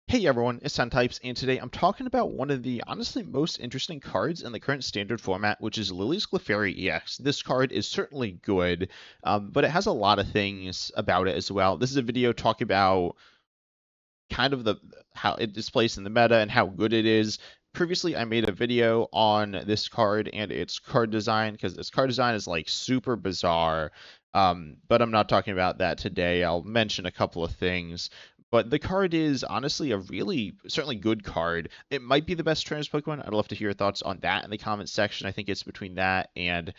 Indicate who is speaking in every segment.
Speaker 1: Hey everyone, it's Types, and today I'm talking about one of the honestly most interesting cards in the current standard format, which is Lillie's Clefairy EX. This card is certainly good, but it has a lot of things about it as well. This is a video talking about kind of the how it displays in the meta and how good it is. Previously, I made a video on this card and its card design because its card design is like super bizarre. But I'm not talking about that today. I'll mention a couple of things. But the card is honestly a really, certainly good card. It might be the best trainers Pokemon. I'd love to hear your thoughts on that in the comments section. I think it's between that and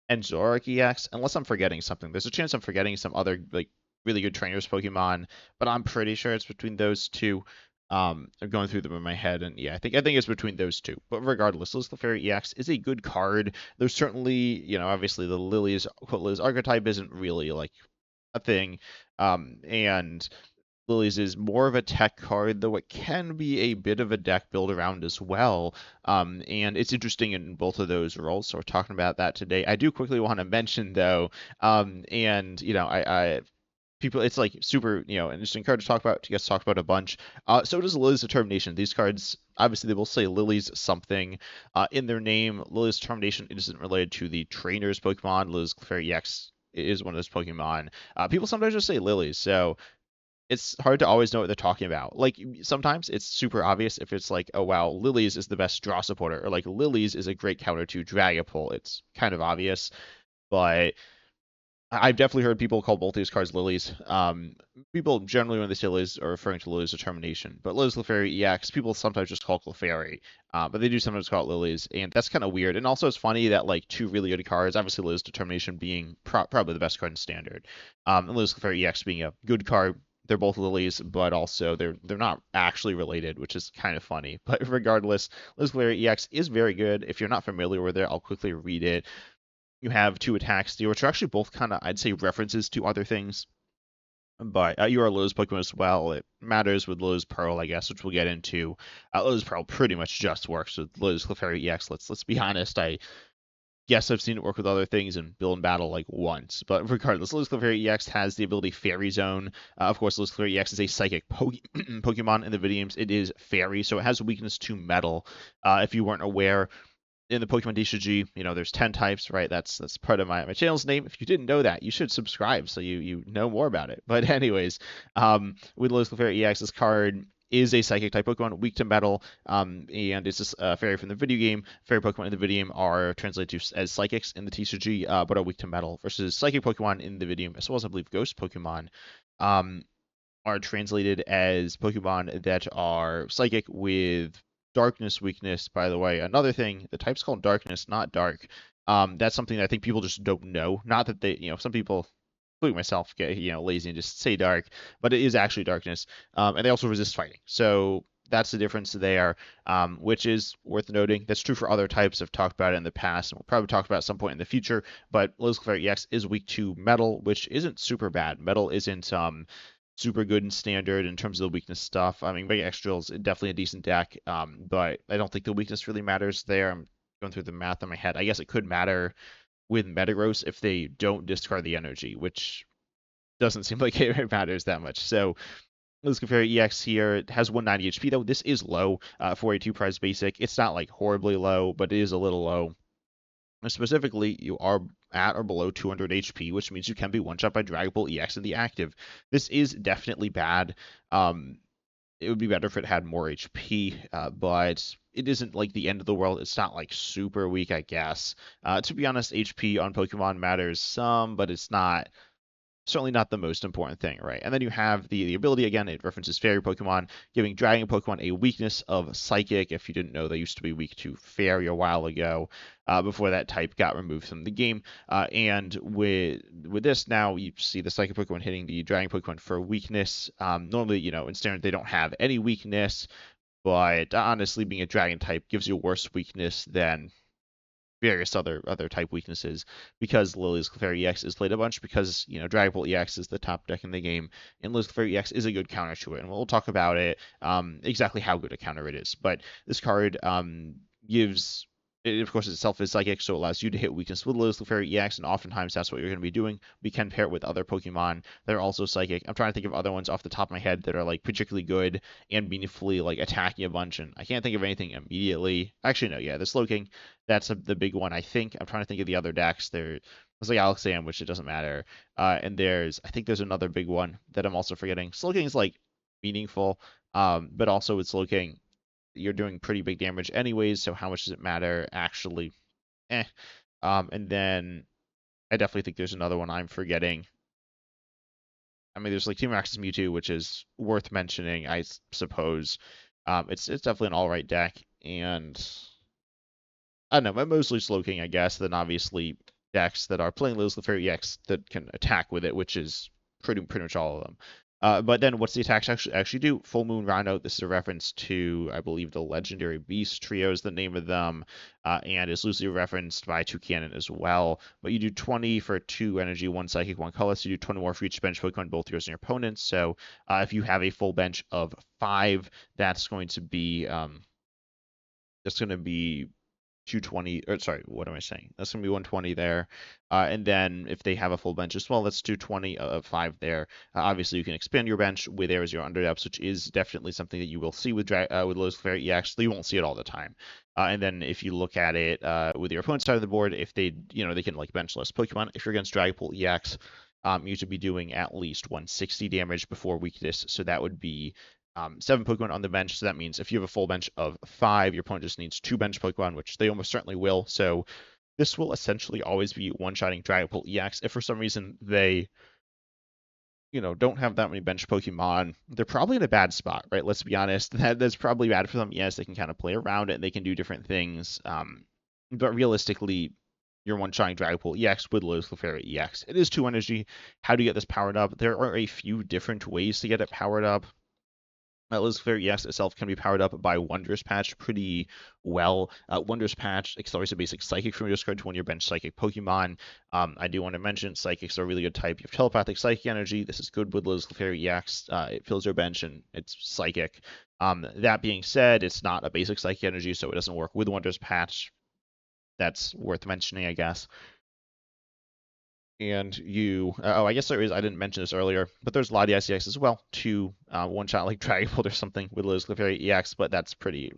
Speaker 1: Zoroark EX, unless I'm forgetting something. There's a chance I'm forgetting some other like really good trainers Pokemon, but I'm pretty sure it's between those two. I'm going through them in my head, and yeah, I think it's between those two. But regardless, Liz Clefairy EX is a good card. There's certainly, obviously the Lillie's quote Liz archetype isn't really like a thing, and Lily's is more of a tech card, though it can be a bit of a deck build around as well. And it's interesting in both of those roles. So we're talking about that today. I do quickly want to mention though, and I people, it's like super, interesting card to talk about. You guys talked about a bunch. So does Lily's Determination. These cards, obviously, they will say Lily's something in their name. Lily's Determination isn't related to the trainers Pokemon. Lily's Clefairy EX is one of those Pokemon. People sometimes just say Lily's, so it's hard to always know what they're talking about. Like sometimes it's super obvious if it's like, oh wow, Lily's is the best draw supporter, or like Lily's is a great counter to Dragapult. It's kind of obvious, but I've definitely heard people call both these cards Lilies. People generally, when they say Lilies, are referring to Lilies Determination. But Lilies Clefairy EX, people sometimes just call Clefairy, but they do sometimes call it Lilies, and that's kind of weird. And also, it's funny that like two really good cards, obviously Lilies Determination being probably the best card in Standard, and Lilies Clefairy EX being a good card. They're both Lilies, but also they're not actually related, which is kind of funny. But regardless, Lilies Clefairy EX is very good. If you're not familiar with it, I'll quickly read it. You have two attack steel, which are actually both kind of, I'd say, references to other things. But you are Lowe's Pokemon as well. It matters with Lowe's Pearl, I guess, which we'll get into. Lowe's Pearl pretty much just works with Lowe's Clefairy EX. Let's be honest. Yes, I've seen it work with other things in Build and Battle like once, but regardless, Lowe's Clefairy EX has the ability Fairy Zone. Of course, Lowe's Clefairy EX is a psychic Pokemon in the video games. It is Fairy, so it has a weakness to Metal. If you weren't aware, in the Pokemon TCG, there's 10 types, right? That's part of my channel's name. If you didn't know that, you should subscribe so you know more about it. But anyways, with Lowe's Clefairy EX, this card is a psychic type Pokemon, weak to metal, and it's just fairy from the video game. Fairy Pokemon in the video game are translated as psychics in the TCG, but are weak to metal, versus psychic Pokemon in the video game, as well as I believe ghost Pokemon, um, are translated as Pokemon that are psychic with darkness weakness. By the way, another thing, the type's called darkness, not dark. That's something that I think people just don't know. Not that they, some people, including myself, get lazy and just say dark, but it is actually darkness. And they also resist fighting. So that's the difference there, which is worth noting. That's true for other types. I've talked about it in the past, and we'll probably talk about it at some point in the future. But Liz Clefairy EX is weak to metal, which isn't super bad. Metal isn't super good in Standard in terms of the weakness stuff. I mean, Mega Extra is definitely a decent deck, but I don't think the weakness really matters there. I'm going through the math in my head. I guess it could matter with Metagross if they don't discard the energy, which doesn't seem like it matters that much. So let's compare EX here. It has 190 HP though. This is low for a 2-prize basic. It's not like horribly low, but it is a little low. Specifically, you are at or below 200 HP, which means you can be one-shot by Dragapult EX in the active. This is definitely bad. It would be better if it had more HP, but it isn't like the end of the world. It's not like super weak, I guess. To be honest, HP on Pokemon matters some, but it's not certainly not the most important thing, right? And then you have the ability, again, it references Fairy Pokemon, giving Dragon Pokemon a weakness of Psychic. If you didn't know, they used to be weak to Fairy a while ago, before that type got removed from the game. And with this, now you see the Psychic Pokemon hitting the Dragon Pokemon for weakness. Normally, in Standard, they don't have any weakness, but honestly, being a Dragon type gives you a worse weakness than various other type weaknesses, because Lily's Clefairy EX is played a bunch, because Dragapult EX is the top deck in the game, and Lily's Clefairy EX is a good counter to it, and we'll talk about it, exactly how good a counter it is. But this card gives It, of course, itself is psychic, so it allows you to hit weakness with Lilith Clefairy EX, and oftentimes that's what you're going to be doing. We can pair it with other Pokemon that are also psychic. I'm trying to think of other ones off the top of my head that are like particularly good and meaningfully like attacking a bunch, and I can't think of anything immediately. Actually, no, yeah, the Slowking, that's the big one. I think I'm trying to think of the other decks. There's like Alexam, which it doesn't matter, and I think there's another big one that I'm also forgetting. Slowking is like meaningful, but also with Slowking you're doing pretty big damage anyways, so how much does it matter? Actually, eh. And then I definitely think there's another one I'm forgetting. I mean, there's like Team Max's Mewtwo, which is worth mentioning, I suppose. It's definitely an all right deck, and I don't know, but mostly Slowking, I guess. Then obviously decks that are playing Lilith Clefairy EX that can attack with it, which is pretty much all of them. But then what's the attacks actually do? Full Moon Rhino. This is a reference to, I believe, the Legendary Beast Trio is the name of them, and is loosely referenced by Toucannon as well. But you do 20 for 2 energy, 1 psychic, 1 color, so you do 20 more for each bench Pokemon, both yours and your opponent's. So if you have a full bench of 5, that's going to be 220, or sorry, what am I saying? That's going to be 120 there. And then if they have a full bench as well, that's 220 of 5 there. Obviously, you can expand your bench with areas your underdepths, which is definitely something that you will see with Lilith Clefairy EX. You won't see it all the time. And then if you look at it with your opponent's side of the board, if they, they can like bench less Pokemon. If you're against Dragapult EX, you should be doing at least 160 damage before weakness. So that would be 7 Pokemon on the bench, so that means if you have a full bench of 5, your opponent just needs 2 bench Pokemon, which they almost certainly will. So this will essentially always be one-shotting Dragapult EX. If for some reason they, don't have that many bench Pokemon, they're probably in a bad spot, right? Let's be honest. That's probably bad for them. Yes, they can kind of play around it, and they can do different things. But realistically, you're one-shotting Dragapult EX with Lilith Clefairy EX. It is 2 energy. How do you get this powered up? There are a few different ways to get it powered up. Lilith Clefairy EX itself can be powered up by Wondrous Patch pretty well. Wondrous Patch accelerates a basic Psychic from your discard to one of your bench Psychic Pokemon. I do want to mention Psychics are a really good type. You have Telepathic Psychic Energy. This is good with Lilith Clefairy EX. It fills your bench and it's Psychic. That being said, it's not a basic Psychic Energy, so it doesn't work with Wondrous Patch. That's worth mentioning, I guess. And I guess there is, I didn't mention this earlier, but there's Lottie ICX as well, to one-shot like Dragapult or something with Lilith Clefairy EX, but that's pretty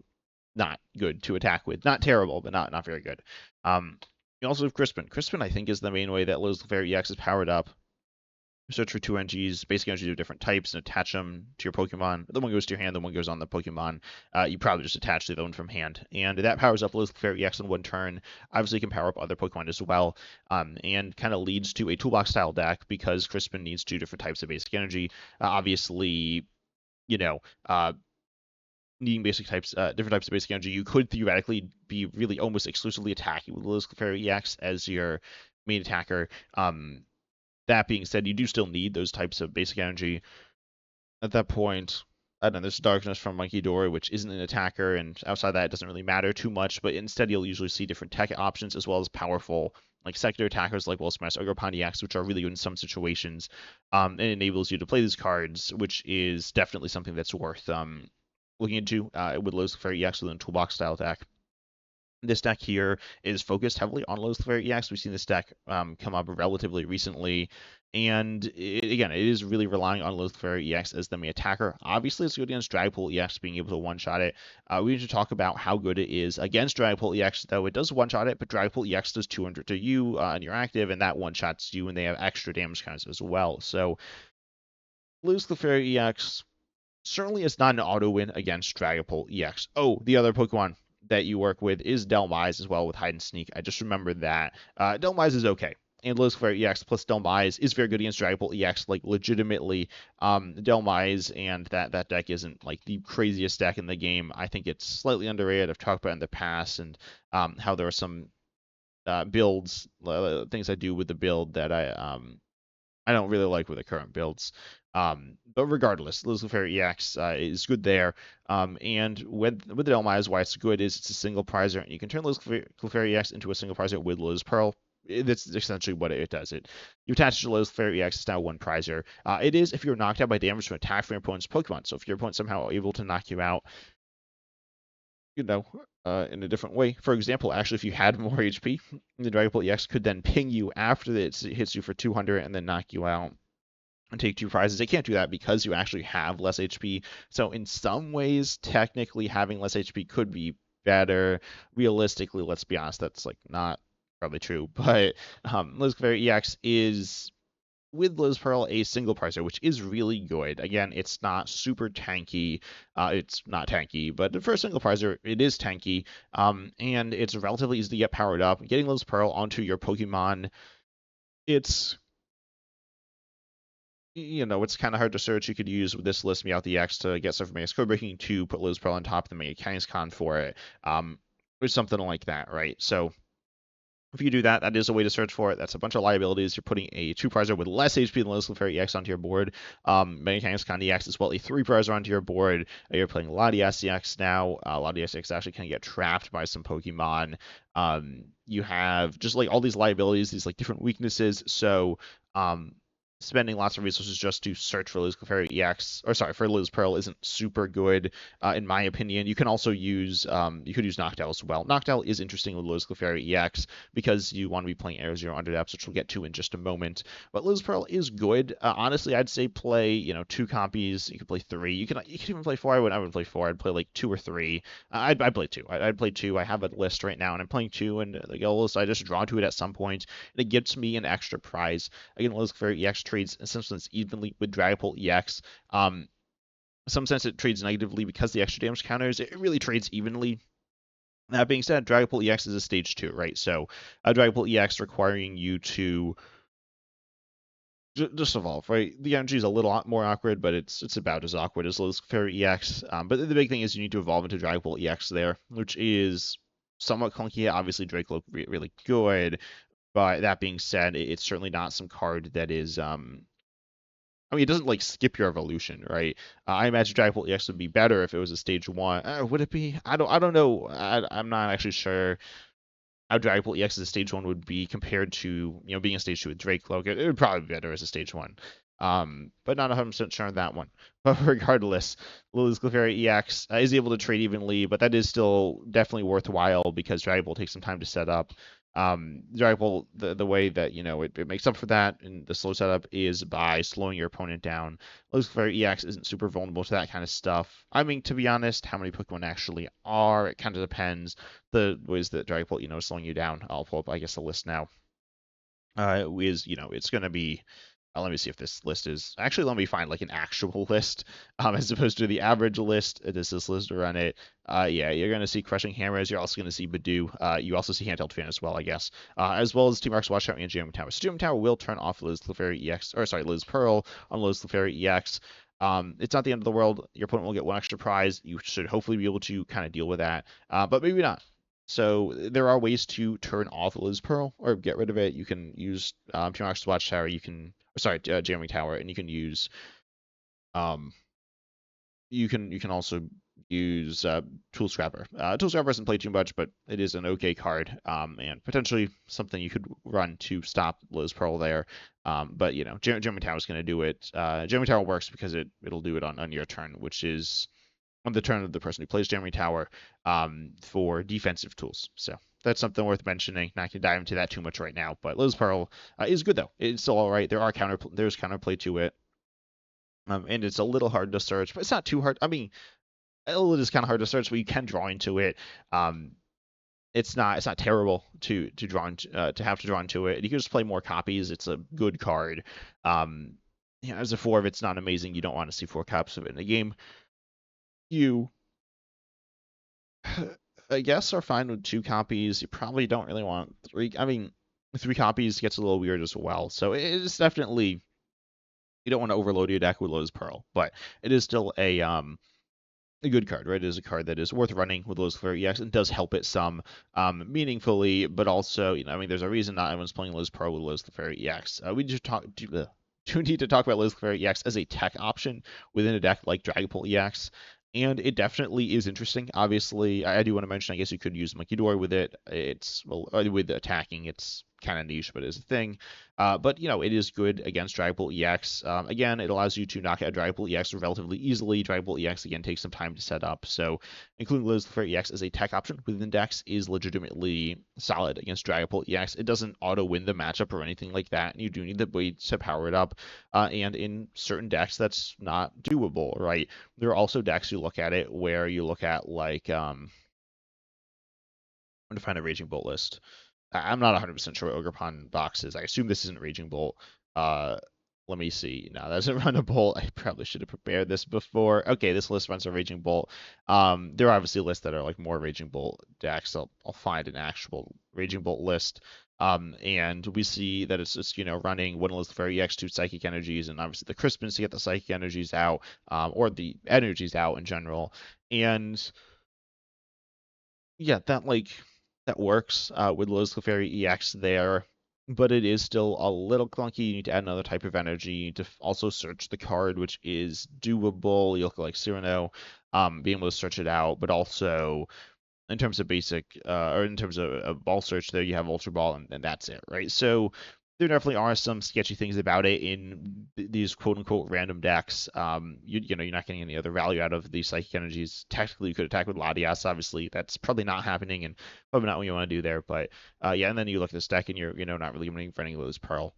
Speaker 1: not good to attack with. Not terrible, but not very good. You also have Crispin. Crispin, I think, is the main way that Lilith Clefairy EX is powered up. Search for 2 energies, basic energies of different types, and attach them to your Pokemon. The one goes to your hand, the one goes on the Pokemon. You probably just attach the other one from hand. And that powers up Lilith Clefairy EX in 1 turn. Obviously, you can power up other Pokemon as well. And kind of leads to a toolbox-style deck because Crispin needs 2 different types of basic energy. Obviously, needing different types of basic energy, you could theoretically be really almost exclusively attacking with Lilith Clefairy EX as your main attacker. That being said, you do still need those types of basic energy. At that point, I don't know, there's Darkness from Monkey Dory, which isn't an attacker, and outside that, it doesn't really matter too much, but instead you'll usually see different tech options as well as powerful, like secondary attackers like Will-Smash, Ogopondi X, which are really good in some situations. It enables you to play these cards, which is definitely something that's worth looking into with Lilith Clefairy EX with a toolbox-style attack. This deck here is focused heavily on Lilith Clefairy EX. We've seen this deck come up relatively recently, and again, it is really relying on Lilith Clefairy EX as the main attacker. Obviously, it's good against Dragapult EX, being able to one-shot it. We need to talk about how good it is against Dragapult EX, though. It does one-shot it, but Dragapult EX does 200 to you, and you're active, and that one-shots you, and they have extra damage counts as well. So, Lilith Clefairy EX certainly is not an auto-win against Dragapult EX. Oh, the other Pokemon that you work with is Delmise as well with Hide and Sneak. I just remembered that. Delmise is okay. And Lilith Clefairy EX plus Delmise is very good against Dragapult EX, like legitimately. Delmise and that deck isn't like the craziest deck in the game. I think it's slightly underrated. I've talked about it in the past and how there are some builds, things I do with the build that I don't really like with the current builds. But regardless, Lilith Clefairy EX is good there. And with the Delmise, why it's good is it's a single prizer, and you can turn Lilith Clefairy EX into a single prizer with Liz Pearl. That's essentially what it does. You attach it to Lilith Clefairy EX, it's now 1 prizer. It is if you're knocked out by damage from attack from your opponent's Pokemon. So if your opponent's somehow able to knock you out, you know, in a different way. For example, actually, if you had more HP, the Dragon Ball EX could then ping you after it hits you for 200 and then knock you out and take two prizes. It can't do that because you actually have less HP. So in some ways, technically having less HP could be better. Realistically, let's be honest, that's like not probably true. But Liz Clefairy EX is with Liz Pearl a single pricer, which is really good. Again, it's not super tanky. It's not tanky, but for a single pricer, it is tanky. And it's relatively easy to get powered up. Getting Liz Pearl onto your Pokemon, it's it's kind of hard to search. You could use this list Meowth EX to get stuff from Mega Code Breaking to put Liz Pearl on top of the Mega Kangaskhan for it, or something like that, right? So if you do that, that is a way to search for it. That's a bunch of liabilities. You're putting a 2-prizer with less HP than Liz Clefairy EX onto your board. Mega Kangaskhan EX as well, a 3-prizer onto your board. You're playing Latias EX now. Latias EX actually can get trapped by some Pokemon. You have just like all these liabilities, these like different weaknesses. So spending lots of resources just to search for Liz Clefairy EX, or sorry, for Liz Pearl isn't super good, in my opinion. You can also use, you could use Noctowl as well. Noctowl is interesting with Liz Clefairy EX because you want to be playing Air Zero Underdepths, which we'll get to in just a moment. But Liz Pearl is good. Honestly, I'd say play, 2 copies. You could play 3. You could even play 4. I wouldn't play 4. I'd play like 2 or 3. I'd play 2. I'd play 2. I have a list right now, and I'm playing 2, and the goal is I just draw to it at some point, and it gets me an extra prize. Again, Liz Clefairy EX trades in some sense evenly with Dragapult EX. Some sense it trades negatively because the extra damage counters. It really trades evenly. That being said, Dragapult EX is a stage 2, right? So Dragapult EX requiring you to just evolve, right? The energy is a little more awkward, but it's about as awkward as Liz Clefairy EX. But the big thing is you need to evolve into Dragapult EX there, which is somewhat clunky. Obviously, Drake looked really good, but that being said, it's certainly not some card that is it doesn't like skip your evolution, right? I imagine Dragapult EX would be better if it was a stage 1. Would it be? I don't know. I'm not actually sure how Dragapult EX as a stage 1 would be compared to being a stage 2 with Drake-Loke. It would probably be better as a stage 1. But not 100% sure on that one. But regardless, Lily's Clefairy EX is able to trade evenly, but that is still definitely worthwhile because Dragapult takes some time to set up. Dragapult, the way that it makes up for that in the slow setup is by slowing your opponent down. Lily's Clefairy EX isn't super vulnerable to that kind of stuff. I mean, to be honest, how many Pokemon actually are? It kind of depends. The ways that Dragapult, is slowing you down. I'll pull up, I guess, the list now. It's going to be let me see if this list is actually, let me find like an actual list as opposed to the average list. Does this list run it? Yeah, you're going to see Crushing Hammers. You're also going to see Badoo. You also see Handheld Fan as well, I guess, as well as Team Arc's Watchtower and Jamming Tower. So Jamming Tower will turn off Liz Clefairy EX, or sorry, Liz Pearl on Liz Clefairy EX. It's not the end of the world. Your opponent will get one extra prize. You should hopefully be able to kind of deal with that, but maybe not. So there are ways to turn off Liz Pearl or get rid of it. You can use Team Arc's Watchtower. You can Jamming Tower, and you can use you can also use Tool Scrapper. Tool Scrapper doesn't play too much, but it is an okay card, and potentially something you could run to stop Liz Pearl there. But Jamming Tower is going to do it. Jamming Tower works because it'll do it on your turn, which is on the turn of the person who plays Jamming Tower, for defensive tools. So that's something worth mentioning. Not going to dive into that too much right now, but Liz Pearl is good though. It's still all right. There's counterplay to it, and it's a little hard to search, but it's not too hard. I mean, it is kind of hard to search, but you can draw into it. It's not terrible to draw to have to draw into it. You can just play more copies. It's a good card. As a 4, if it's not amazing, you don't want to see 4 copies of it in a game. You I guess are fine with 2 copies. You probably don't really want 3. I mean, 3 copies gets a little weird as well. So it's definitely, you don't want to overload your deck with Liz Pearl, but it is still a good card, right? It is a card that is worth running with Liz Clefairy EX and does help it some meaningfully, but also, there's a reason not everyone's playing Liz Pearl with Liz Clefairy EX. We just do need to talk about Liz Clefairy EX as a tech option within a deck like Dragapult EX. And it definitely is interesting. Obviously, I do want to mention, I guess you could use Monkey Door with it. With attacking, it's kind of niche, but is a thing. But it is good against Dragapult EX. Again, it allows you to knock out Dragapult EX relatively easily. Dragapult EX again takes some time to set up, so including Lilie's Clefairy EX as a tech option within Dex is legitimately solid against Dragapult EX. It doesn't auto win the matchup or anything like that, and you do need the weight to power it up. And in certain decks, that's not doable, right? There are also decks you look at it where you look at like I'm going to find a Raging Bolt list. I'm not 100% sure what Ogerpon box is. I assume this isn't Raging Bolt. Uh, Let me see. No, that doesn't run a Bolt. I probably should have prepared this before. Okay, this list runs a Raging Bolt. There are obviously lists that are like more Raging Bolt decks. I'll find an actual Raging Bolt list. And we see that it's just, running Windless Fairy EX2 Psychic Energies, and obviously the Crispins to get the Psychic Energies out, or the energies out in general. And yeah, that works with Lilie's Clefairy EX there, but it is still a little clunky. You need to add another type of energy. You need to also search the card, which is doable. You look like Cyrano, being able to search it out, but also in terms of basic, or in terms of ball search, there you have Ultra Ball, and that's it, right? So there definitely are some sketchy things about it in these quote unquote random decks. You're not getting any other value out of these psychic energies. Technically, you could attack with Latias. Obviously, that's probably not happening, and probably not what you want to do there. But yeah, and then you look at this deck, and you're not really winning for any Lil's Pearl.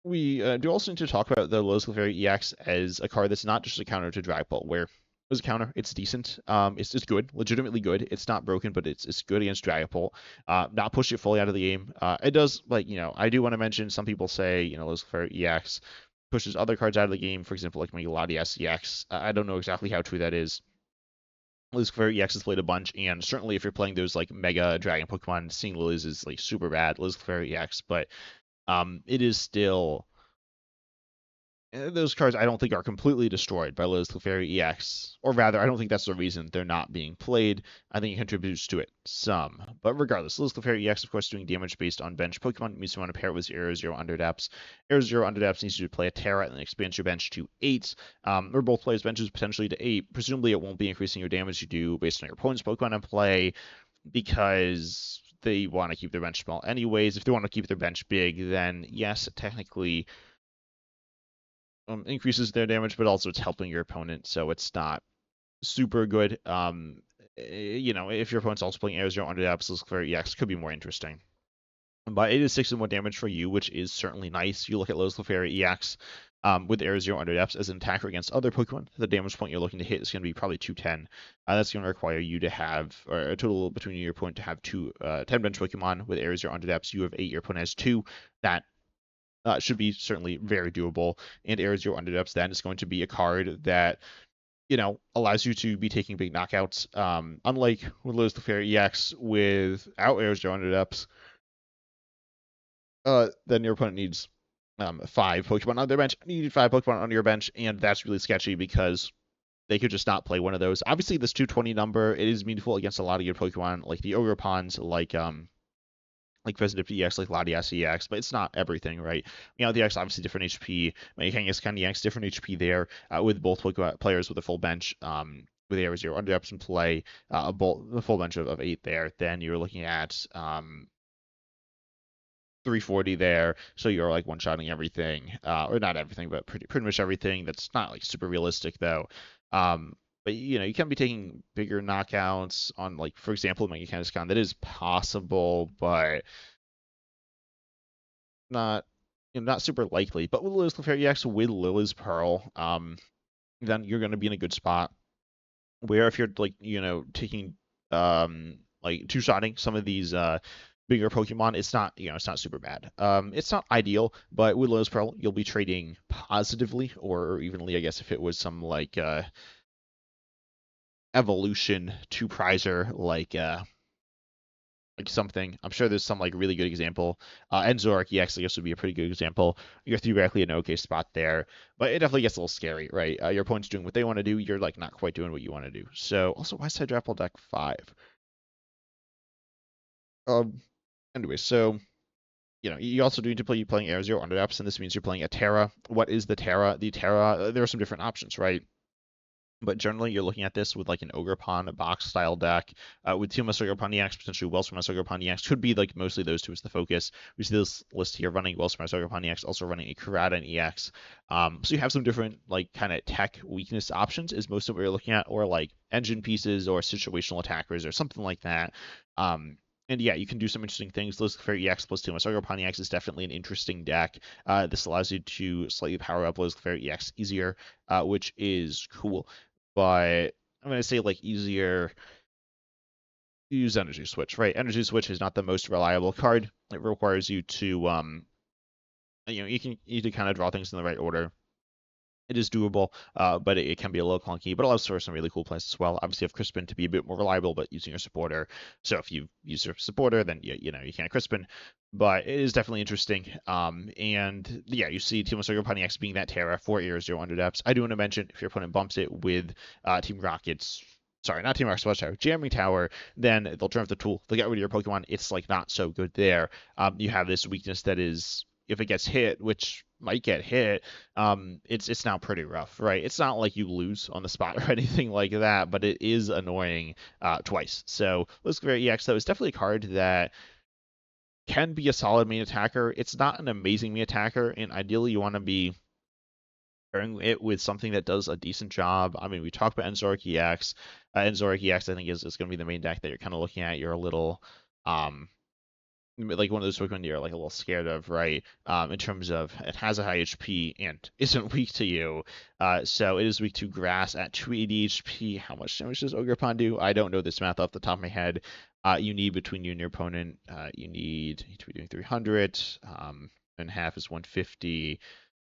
Speaker 1: We do also need to talk about the Lil's Clefairy EX as a card that's not just a counter to Dragapult, where as a counter, it's decent. It's good, legitimately good. It's not broken, but it's good against Dragapult. Not push it fully out of the game. It does, I do want to mention, some people say, Lil's Clefairy EX pushes other cards out of the game, for example, like Latias EX. I don't know exactly how true that is. Lil's Clefairy EX has played a bunch, and certainly if you're playing those like Mega Dragon Pokemon, seeing Lilie's is like super bad. Lil's Clefairy EX, but it is still those cards I don't think are completely destroyed by Lilie's Clefairy EX, or rather, I don't think that's the reason they're not being played. I think it contributes to it some. But regardless, Lilie's Clefairy EX, of course, doing damage based on bench Pokemon. It means you want to pair it with Aero Zero Underdepths. Aero Zero Underdepths needs you to play a Terra and expands your bench to 8, or both players' benches potentially to 8. Presumably, it won't be increasing your damage you do based on your opponent's Pokemon in play, because they want to keep their bench small anyways. If they want to keep their bench big, then yes, technically increases their damage, but also it's helping your opponent, so it's not super good. If your opponent's also playing Air Zero under the Absolute Clefairy EX, could be more interesting. But it is 6 and 1 damage for you, which is certainly nice. You look at Lilie's Clefairy EX with Air Zero under depths as an attacker against other Pokemon. The damage point you're looking to hit is going to be probably 210. That's going to require you to have, or a total between you and your opponent to have 10 bench Pokemon with Air Zero under depths. You have 8, your opponent has 2. That should be certainly very doable. And Air Zero Underdepths then is going to be a card that, allows you to be taking big knockouts. Unlike with Lilie's Clefairy EX without Air Zero Underdepths, then your opponent needs 5 Pokemon on their bench. You need 5 Pokemon on your bench, and that's really sketchy because they could just not play one of those. Obviously, this 220 number, it is meaningful against a lot of your Pokemon, like the Ogerpons, like Resident EX, like Latias EX, but it's not everything, right? The X obviously different HP. Maniakanga's kind of EX, different HP there, with both players with a full bench, with Air Zero Underdepths in play, a full bench of 8 there. Then you're looking at 340 there, so you're like one-shotting everything, or not everything, but pretty much everything. That's not like super realistic though. But you can be taking bigger knockouts on, like, for example, Maniakanga's That is possible, but not not super likely. But with Lilie's Clefairy EX with Lilie's Pearl, then you're going to be in a good spot. Where if you're like taking like two-shotting some of these bigger Pokemon, it's not super bad. It's not ideal, but with Lilie's Pearl, you'll be trading positively or evenly, I guess, if it was some like evolution to Prizer, like something. I'm sure there's some like really good example. And Zoroark EX, I guess, would be a pretty good example. You're theoretically in an okay spot there, but it definitely gets a little scary, right? Your opponent's doing what they want to do. You're like not quite doing what you want to do. So also, why is Draft Ball deck 5? Um. Anyway, so you also do need to play playing Air Zero Underdepths, and this means you're playing a Terra. What is the Terra? The Terra, there are some different options, right? But generally, you're looking at this with like an Ogre-Pon, a box style deck, with Teal'c Ogre-Pon EX, potentially Wellsprout Ogre-Pon EX. Could be like mostly those two as the focus. We see this list here running Wellsprout Ogre-Pon EX, also running a Karada EX. So you have some different like kind of tech weakness options, is most of what you're looking at, or like engine pieces or situational attackers or something like that. And yeah, you can do some interesting things. List for EX plus Teal'c Ogre-Pon EX is definitely an interesting deck. This allows you to slightly power up List for EX easier, which is cool, but I'm going to say like easier use Energy Switch, right? Energy Switch is not the most reliable card. It requires you to you need to kind of draw things in the right order. It is doable, but it can be a little clunky, but allows for some really cool plays as well. Obviously, you have Crispin to be a bit more reliable, but using your supporter. So if you use your supporter, then you can't Crispin. But it is definitely interesting. And yeah, you see Team Ogre-Pon EX being that Terra, 4 ears, 0 under depths. I do want to mention if your opponent bumps it with Team Rocket's, sorry, not Team Rocket's Watchtower, Jamming Tower, then they'll turn off the tool. They'll get rid of your Pokemon. It's like not so good there. You have this weakness that is, if it gets hit, which might get hit, it's now pretty rough, right? It's not like you lose on the spot or anything like that, but it is annoying twice. So Clefairy EX though is definitely a card that can be a solid main attacker. It's not an amazing main attacker, and ideally you want to be pairing it with something that does a decent job. I mean, we talked about Enzoric EX. Enzoric EX I think is going to be the main deck that you're kind of looking at. You're a little like one of those Pokemon you're like a little scared of, right? In terms of it has a high HP and isn't weak to you. So it is weak to grass at 280 HP. How much damage does Ogre-Pon do? I don't know this math off the top of my head. You need between you and your opponent, you need to be doing 300. And half is 150.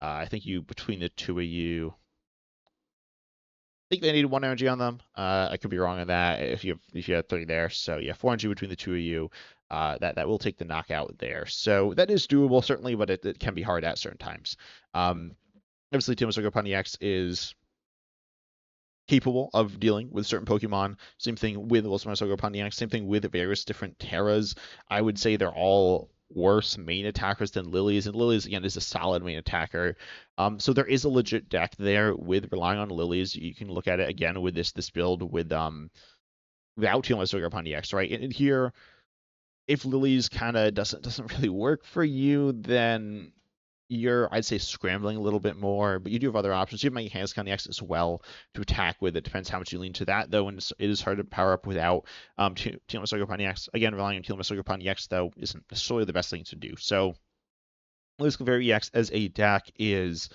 Speaker 1: I think you between the two of you, think they needed 1 energy on them. I could be wrong on that if you had 3 there. So yeah, 4 energy between the two of you. That will take the knockout there. So that is doable certainly, but it can be hard at certain times. Obviously, Team Ogre-Pon EX is capable of dealing with certain Pokemon. Same thing with Wellsprout Ogre-Pon EX. Same thing with various different Terras. I would say they're all worse main attackers than Lillie's, and Lillie's again is a solid main attacker. So there is a legit deck there with relying on Lillie's. You can look at it again with this build with without Team Ogre-Pon EX, right? And here, if Lillie's kind of doesn't really work for you, then you're, I'd say, scrambling a little bit more, but you do have other options. You have Mechanicon EX as well to attack with. It depends how much you lean to that, though, and it is hard to power up without Teal'c Ogre-Pon EX. Again, relying on Teal'c Ogre-Pon EX, though, isn't necessarily the best thing to do. So, Clefairy EX as a deck is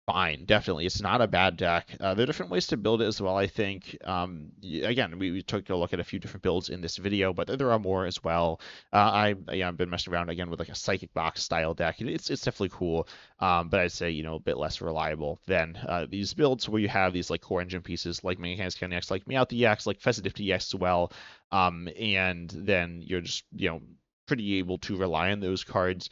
Speaker 1: fine, definitely. It's not a bad deck. There are different ways to build it as well, I think. Again, we took a look at a few different builds in this video, but there are more as well. I've been messing around again with like a Psychic Box style deck. It's definitely cool, but I'd say, a bit less reliable than these builds where you have these like core engine pieces like Mechanicon EX, like Meowth EX, like Fezandipity EX as well, and then you're just, pretty able to rely on those cards.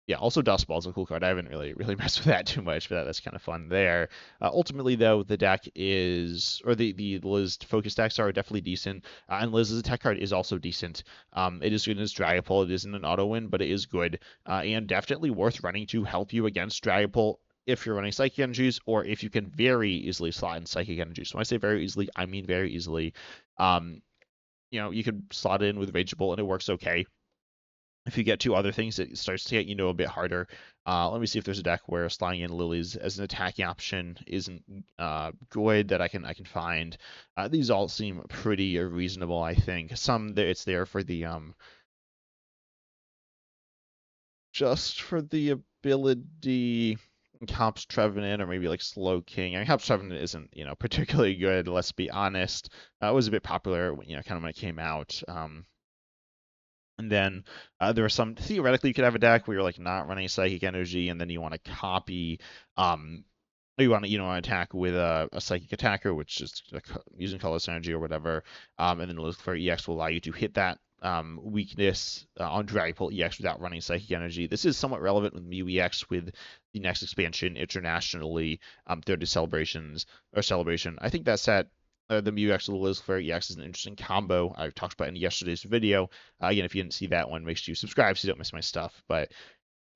Speaker 1: Yeah, also Dust Ball is a cool card. I haven't really messed with that too much, but that's kind of fun there. Ultimately, though, the deck is, or the Liz focus decks are definitely decent, and Liz's attack card is also decent. It is good in its Dragapult. It isn't an auto win, but it is good, and definitely worth running to help you against Dragapult if you're running Psychic Energies, or if you can very easily slot in Psychic Energies. So when I say very easily, I mean very easily. You could slot it in with Rageable, and it works okay. If you get 2 other things, it starts to get a bit harder. Let me see if there's a deck where sliding in Lilies as an attacking option isn't good that I can find. These all seem pretty reasonable, I think. Some it's there for the just for the ability. Cops Trevenant or maybe like Slow King. I mean, Cops Trevenant isn't particularly good. Let's be honest. It was a bit popular when kind of when it came out. And then there are some, theoretically, you could have a deck where you're like not running Psychic Energy, and then you want to copy, you want to attack with a Psychic Attacker, which is using Colorless Energy or whatever, and then Clefairy EX will allow you to hit that weakness on Dragapult EX without running Psychic Energy. This is somewhat relevant with Mew EX with the next expansion internationally, 30 Celebration. I think that set the Mew EX with the Clefairy EX is an interesting combo. I talked about in yesterday's video. Again, if you didn't see that one, make sure you subscribe so you don't miss my stuff. But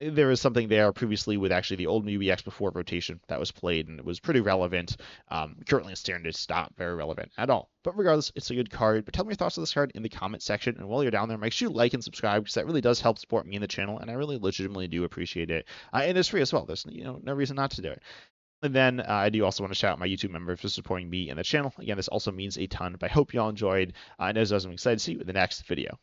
Speaker 1: there was something there previously with actually the old UBX before rotation that was played, and it was pretty relevant. Currently in standard, it's not very relevant at all. But regardless, it's a good card. But tell me your thoughts on this card in the comment section. And while you're down there, make sure you like and subscribe because that really does help support me and the channel, and I really legitimately do appreciate it. And it's free as well. There's no reason not to do it. And then I do also want to shout out my YouTube members for supporting me and the channel. Again, this also means a ton. But I hope you all enjoyed. And as always, I'm excited to see you in the next video.